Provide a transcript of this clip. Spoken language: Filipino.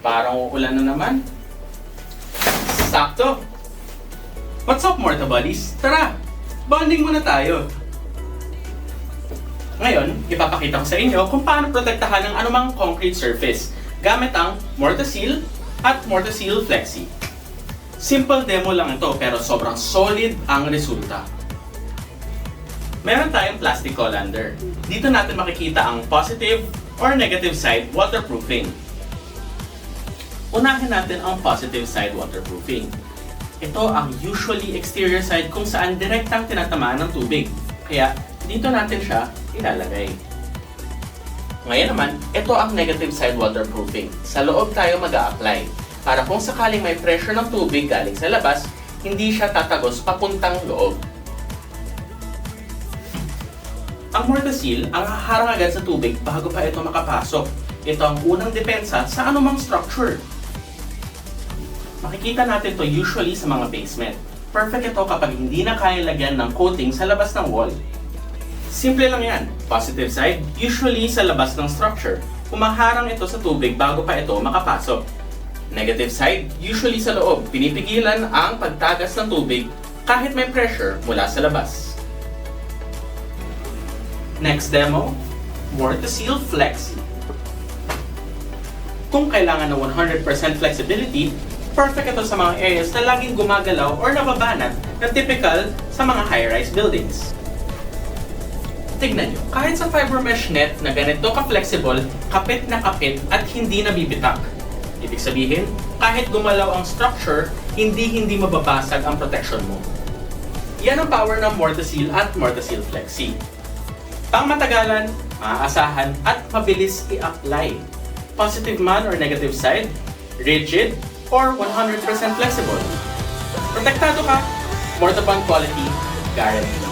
Parang uulan na naman. Sakto! What's up, Morta Buddies? Tara! Bonding muna tayo! Ngayon, ipapakita ko sa inyo kung paano protektahan ng anumang concrete surface gamit ang Morta-Seal at Morta-Seal Flexi. Simple demo lang ito pero sobrang solid ang resulta. Meron tayong plastic colander. Dito natin makikita ang positive or negative side waterproofing. Unahin natin ang positive side waterproofing. Ito ang usually exterior side kung saan direktang tinatamaan ng tubig. Kaya dito natin siya ilalagay. Ngayon naman, ito ang negative side waterproofing. Sa loob tayo mag-a-apply para kung sakaling may pressure ng tubig galing sa labas, hindi siya tatagos papuntang loob. Ang Morta-Seal ang haharang agad sa tubig bago pa ito makapasok. Ito ang unang depensa sa anumang structure. Makikita natin to usually sa mga basement. Perfect ito kapag hindi na kaya lagyan ng coating sa labas ng wall. Simple lang yan. Positive side, usually sa labas ng structure. Umaharang ito sa tubig bago pa ito makapasok. Negative side, usually sa loob. Pinipigilan ang pagtagas ng tubig kahit may pressure mula sa labas. Next demo, Morta-Seal Flexi. Kung kailangan ng 100% flexibility, perfect ito sa mga areas na laging gumagalaw or nababanat na typical sa mga high-rise buildings. Tignan nyo, kahit sa fiber mesh net na ganito ka-flexible, kapit na kapit at hindi nabibitak. Ibig sabihin, kahit gumalaw ang structure, hindi mababasag ang protection mo. Yan ang power ng Morta-Seal at Morta-Seal Flexi. Pangmatagalan, maaasahan at mabilis i-apply. Positive man or negative side, rigid or 100% flexible. Protektado ka, Morta Bond quality, guaranteed.